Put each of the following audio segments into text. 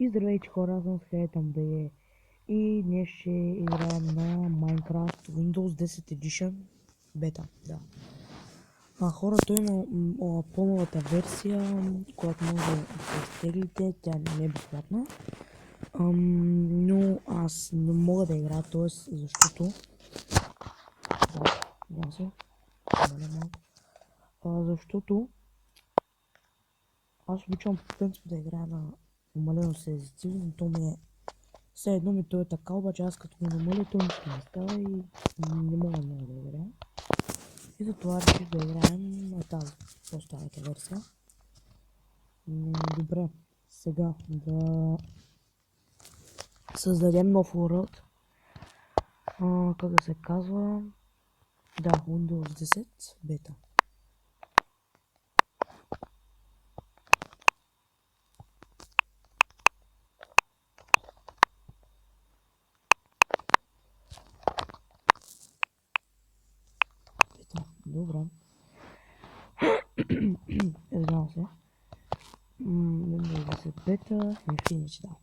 И здравейте хора, аз съм Скелетън БГ и днес ще играем на Minecraft Windows 10 Edition бета, да. Хора, той има по-новата версия, която може да се изтеглите, тя не е безплатна. Но аз не мога да играя, т.е. защото... защото аз обичам по принцип да играя на намалено сензитивно, но то ми е все едно ми той е така, обаче аз като го намаля, то нищо не става и не мога много да играя. И затова реших да играем на тази по-старата версия. Добре, сега да създадем нов world. Как да се казва? Да, Windows 10 бета. Добре. Извинявам се. Windows 10 бета, Infinity, да.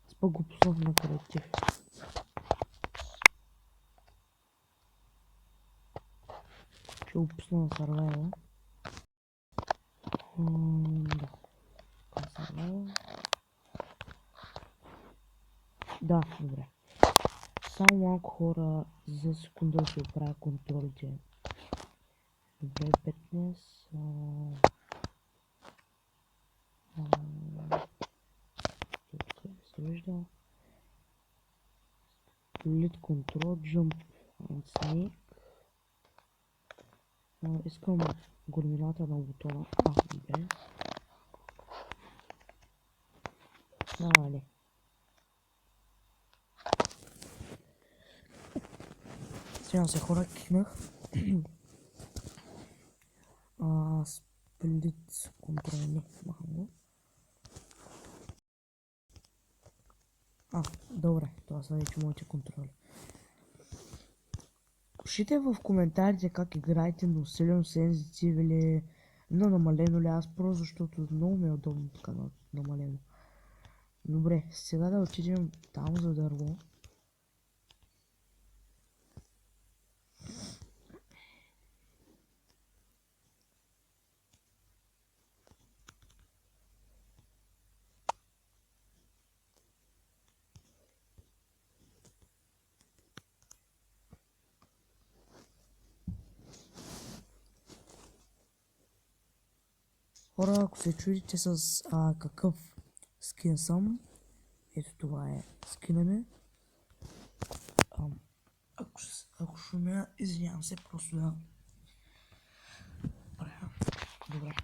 Аз пък го пуснах на колектив. Ще го пусна на сървайва. Да. Да, добре. Само малко хора за секунда ще оправя контролите. Добре, 15. Тук се вижда. Lead control, jump and snake. Искам големината на бутона. Добре. Давай. Сега се хора кикнах. Сплит контрол, не, махам го. Добре, това са вече моите контроли. Пишете в коментарите как играете на усилен сензитив или на намалено ли, аз просто защото много ми е удобно така на намалено. Добре, сега да отидем там за дърво. Хора, ако се чудите с какъв скин съм, ето това е скина ми. Ако шумя, извинявам се, просто да... Добре.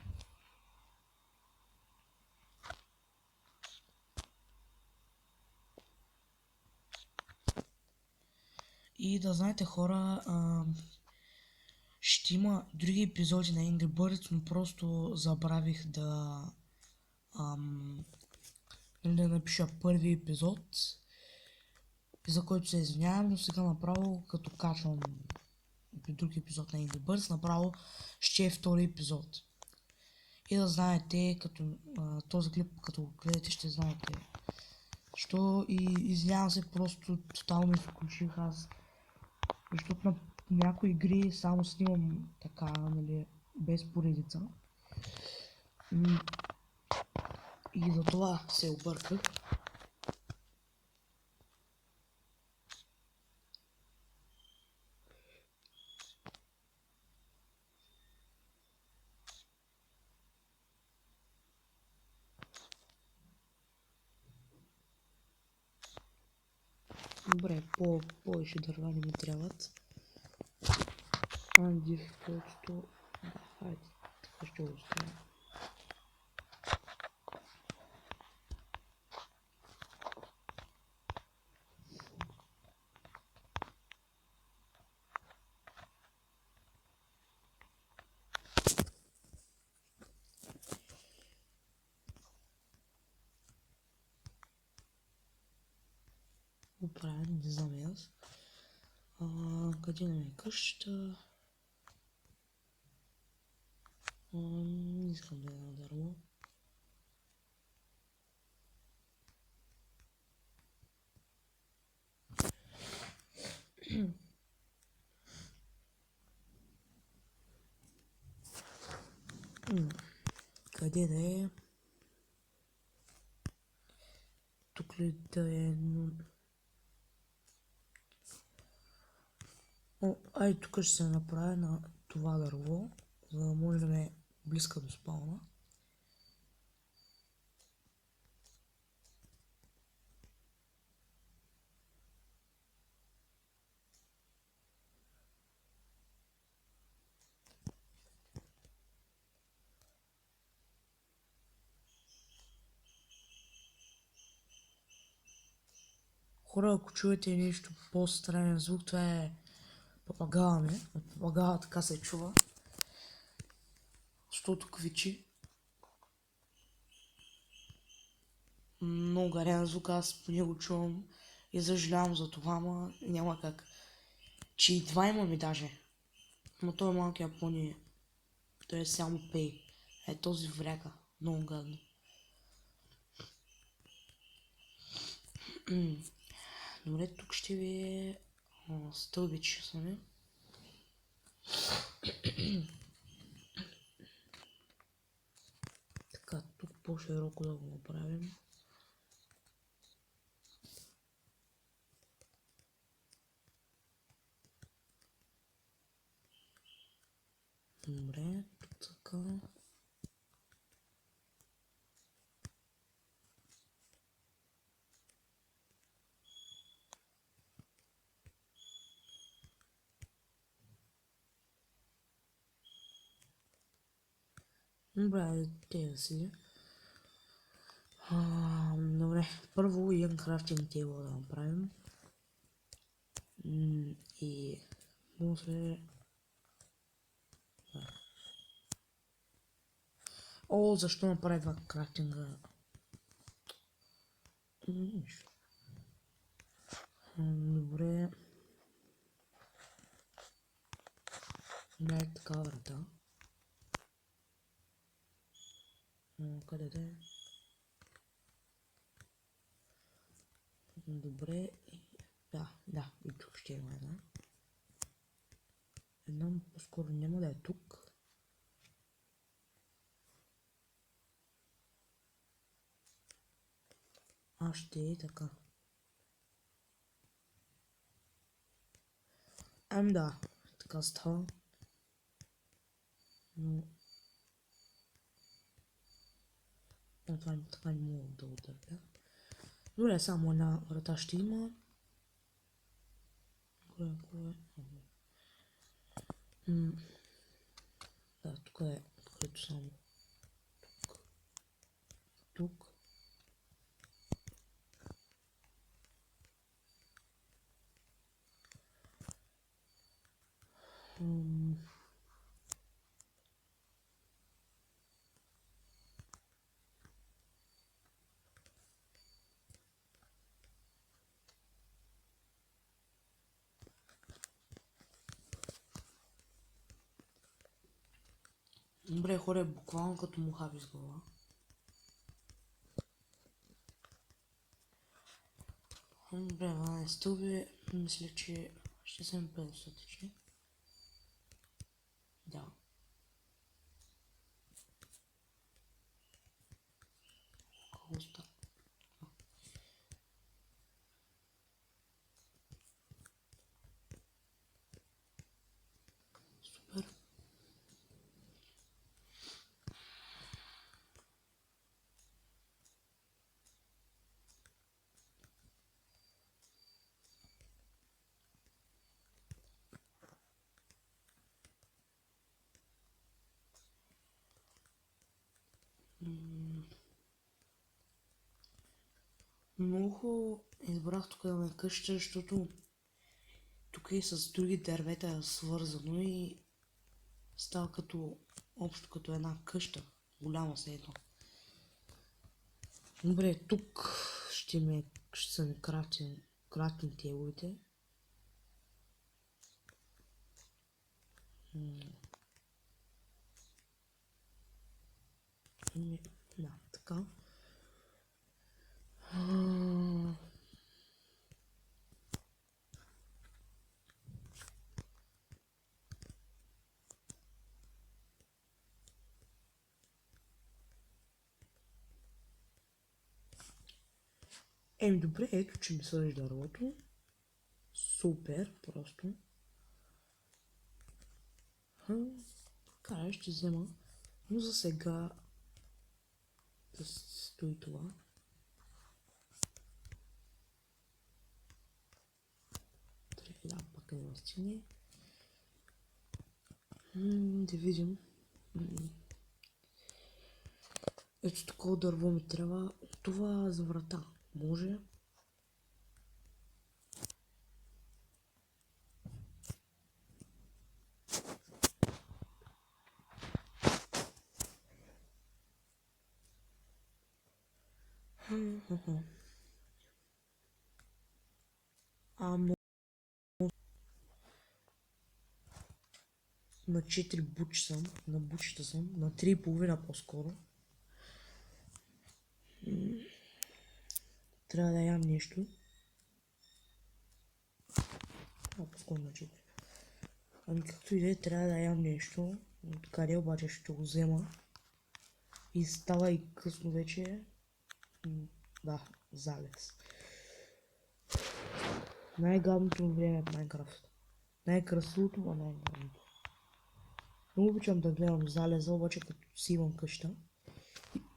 И да знаете хора, ще има други епизоди на Angry Birds, но просто забравих да напиша първи епизод, за който се извинявам, но сега направо като качвам друг епизод на Angry Birds, направо ще е втори епизод. И да знаете, като този клип, като го гледате, ще знаете що. И извинявам се, просто тотално изключих аз, защото на някои игри само снимам така, нали, без поредица. И за това се обърках. Добре, повече дърва не ми трябват. Дефолтто... Хайде, така ще го оставя. Оправям, не знам и аз. Къде нам е къщата? Не искам да е на дърво. Къде да е? Тук ли да е? Ай, тук ще се направя на това дърво, за да може да ме близка до спауна. Хора, ако чуете нещо по-странен звук, това е папагала ми. От папагала така се чува. Защото квичи. Много гарен звук, аз по него чувам и съжалявам за това, ама няма как. Че и два имаме даже. Но той е малки Япония. Той е само пей. Е този вряка. Много гадно. Добре, тук ще ви е стълбичи сами. Така, тук по-широко да го направим. Добре, тук така. Добре, те си. Добре, първо един крафтинг тейбъл да направим. И после... О, защо направи два крафтинга? Нищо. Добре. Дай така врата. Къде да е? Добре. Да, и тук ще има една. Една по-скоро няма да е тук. Ще е така. Да, така става. Но... това така не мога да отърпя. Добре, само една врата ще има. Да, тук е открито само. Тук. Добре, хора, буквално като мухави с глава. Добре, 12 стълби, мисля, че ще съм 500. Да. Какво става? Супер. Много избрах тук да ме къща, защото тук и с други дървета е свързано и става като общо като една къща. Голяма се едно. Добре, тук ще са ми крафтинг тейбълите. Да, така. Еми добре, ето че ми свържи дървото. Супер, просто. Така, ще взема. Но за сега да стои това. Да, пак не на стене. Да видим. Ето такова дърво ми трябва. Това за врата. Може. Но на 4 бучи съм, на бучета съм, на 3,5 по-скоро. Трябва да ям нещо. По-скоро на 4. Ами както и да е, трябва да ям нещо. Откъде обаче ще го взема. И става и късно вече. Да, залез. Най-гадното време в Майнкрафт. Най-красивото, а най-гадното. Много обичам да гледам залеза, обаче като си имам къща.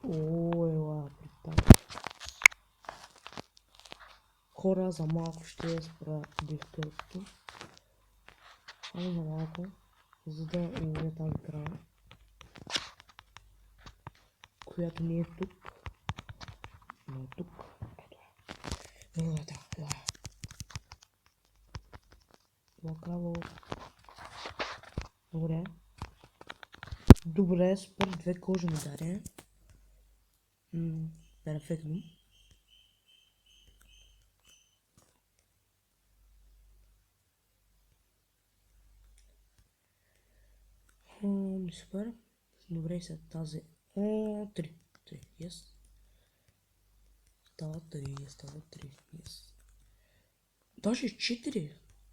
Ела, представя. Хора, за малко ще спра дискъртото. Само за малко, за да уловя тази крава. Която не е тук. Но е тук. Ето. Това краво. Добре. Добре, супер, 2 кожи ми даде. Перфектно. Супер. Добре, след тази. 3. 3, yes. Става 3, yes. Даже 4.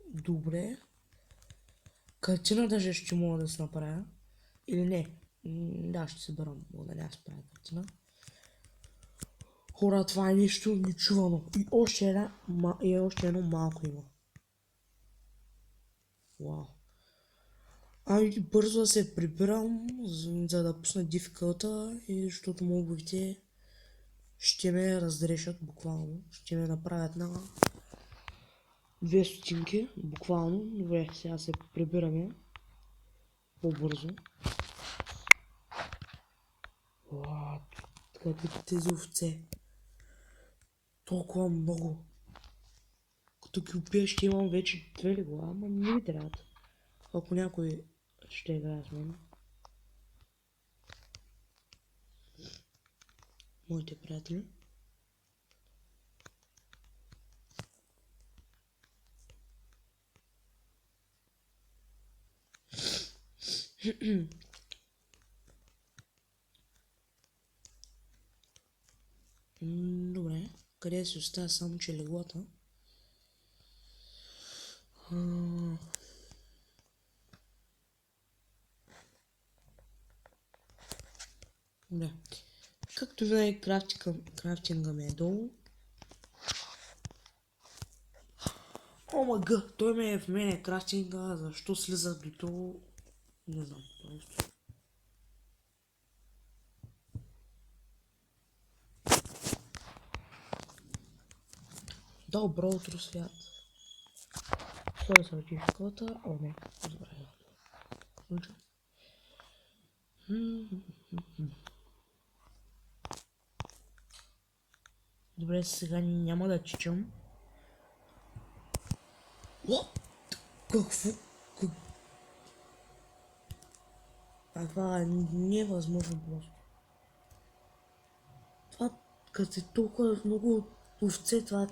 Добре. Картина даже ще мога да се направя. Или не. Да, ще се бърам. Мога да не се правя картина. Хора, това е нещо нечувано. И още едно малко има. Вау. Ами бързо да се прибирам, за да пусна дификълта, и защото мобовете ще ме разрешат буквално. Ще ме направят на 2 стотинки, буквално. Добре, сега се прибираме по-бързо. Вау, така тези овце. Толкова много. Като ги убия ще имам вече 2 легла, ама не ми трябват. Ако някой ще играе с мен. Моите приятели. Добре, къде се оставя само че леглата? Да. Както винаги крафтинга ми е долу. Омага, той ме е в мене крафтинга, защо слиза до долу? Не знам, просто. Добро утро, свят. Сложа се ратификата. О, не, забравя. Добре, сега няма да чичам. Какво? Това не е възможно просто. Това, като е толкова много овце, това...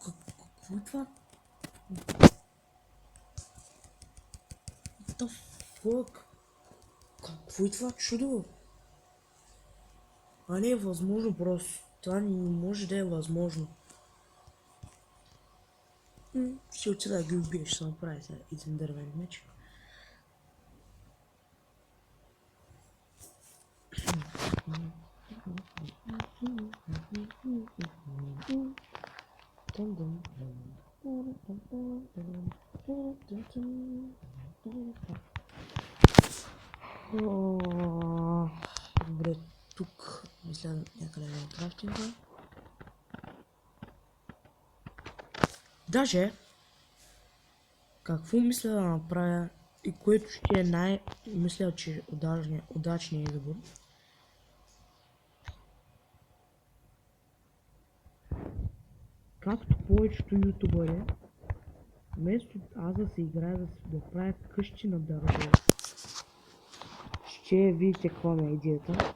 Какво е това? What the fuck? Какво е това чудо? Това не е възможно просто. Това не може да е възможно. Ще отида да ги убия, ще се направи сега един дървен меч. Добре, тук мисля някъде на крафтинга. Даже, какво мисля да направя и което ще е мисля, че удачният избор. Както повечето ютубъри, вместо аз да се играя да правя къщи на дърво, ще видите каква ми е идеята.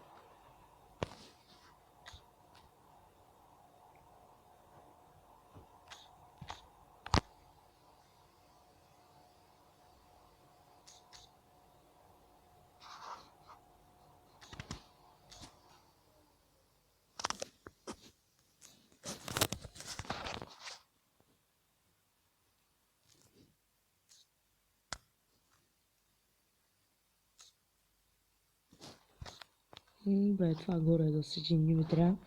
Бе, това горе да седи не ми трябва.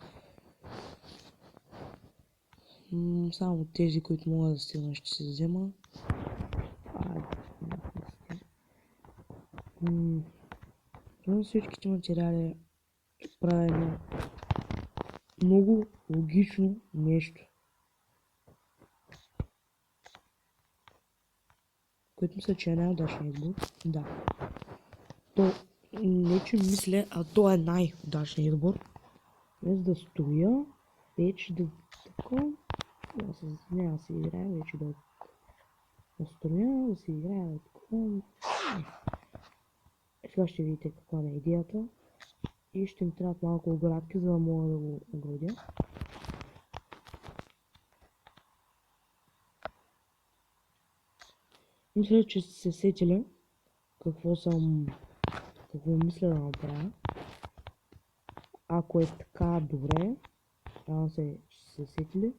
Само тези, които мога да стигна, ще се взема. Всичките материали правя едно много логично нещо, което мисля, че е най-удачният избор. Да. То не че мисля, а то е най-удачният избор. Без да строя, вече да такова. Няма да се играя, вече да строя, да се играя да такова. Сега ще видите каква е идеята. И ще ми трябват малко оградки, за да мога да го оградя. Мисля, че се сетили какво мисля да направя. Ако е така добре, трябва се сетили.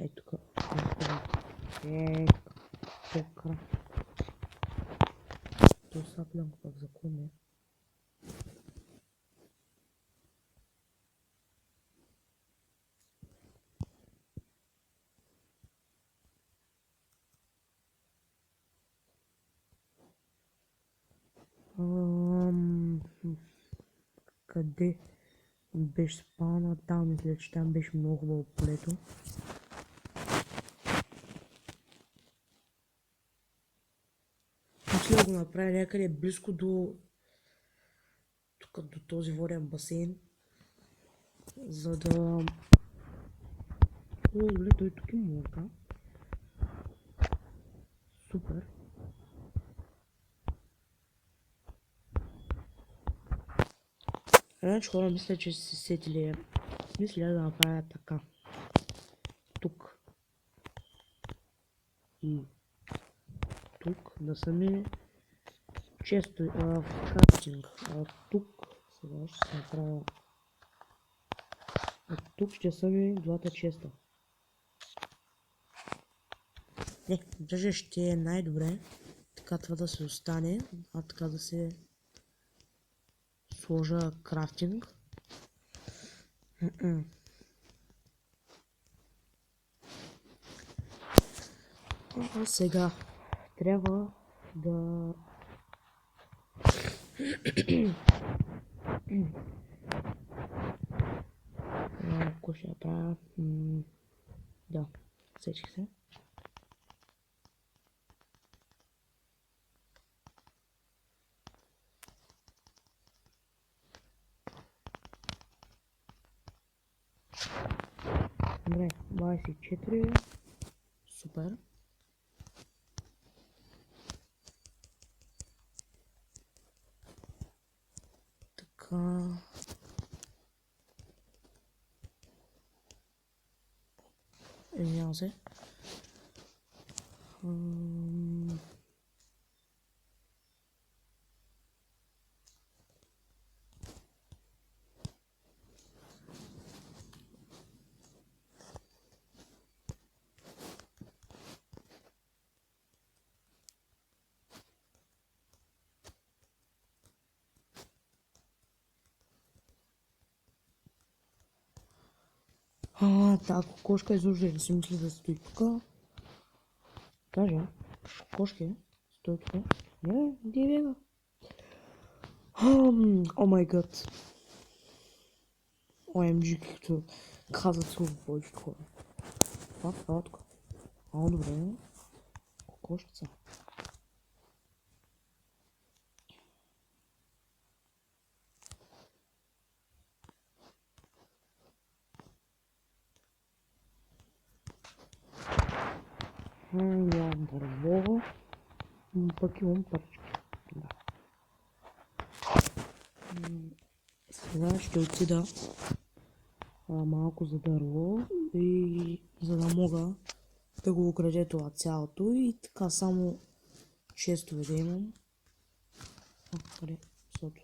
Ей тук. Тук. То саплянко пак закон е. Къде беше спална? Там мисля, че там беше много хубаво полето. Мисля да го направя някъде близко до този воден басейн, за да... Добре, той тук има лодка. Супер. Значи хора, мисля, че се сетили. Мисля да направя така. Тук. И тук да са ми често в крафтинг. Тук сега ще се направя. Тук ще са ми двата честа. Не, даже ще е най-добре така това да се остане, а така да се сложа крафтинг. А сега трябва да... Ако ще направя... Да, сечих се. Добре, 24. Супер. Така... Извинявам се. Та кокошка изобщо не си мисля да стои тук. Кажа, кокошки, стои тук. Не, не бега. О май гад. OMG, както казват сигурно повечето хора. Това става тук. Добре. Кокошкица. Нямам дърво. Пък имам парички. Да. Сега ще отида малко за дърво и за да мога да го украде това цялото и така само честове да имам. Къде? Сото.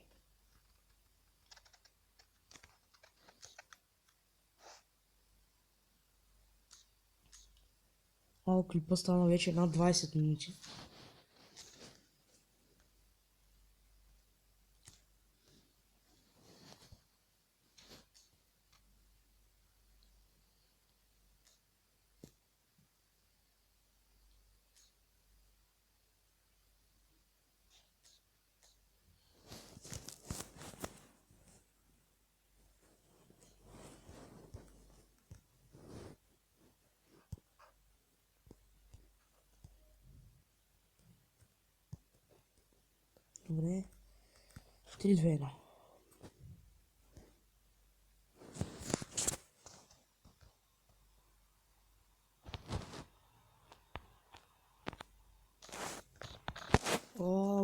Клипа стана вече над 20 минути. Добре. 3-2-1.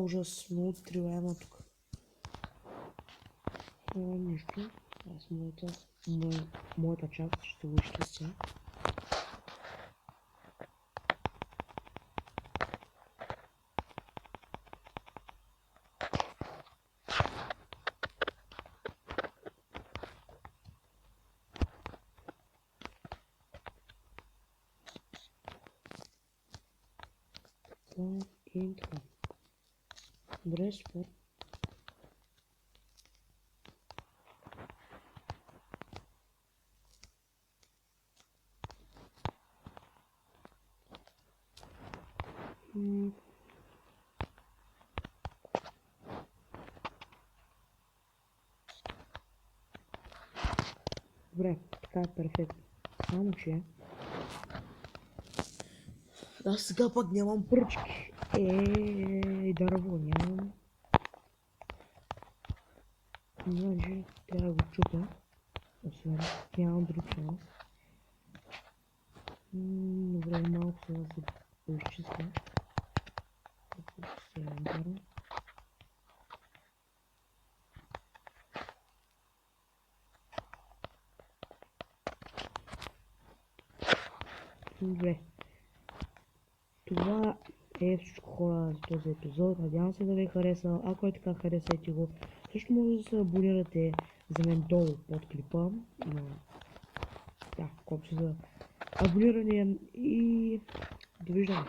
Ужас, много откриваема тук. Нищо. Аз моята част ще го изчистя. И така. Добре, супер. Добре, така е перфектно. Само че... Аз сега пък нямам пръчки. Дърво нямам. Значи трябва да го чупя. Освен, нямам друг шанс. Добре, малко сега се поизчистя. Добре. Това е всичко, хора, за този епизод. Надявам се да ви е харесал. Ако е така, харесайте го. Също може да се абонирате за мен долу под клипа. Да, копче за абониране и довиждане.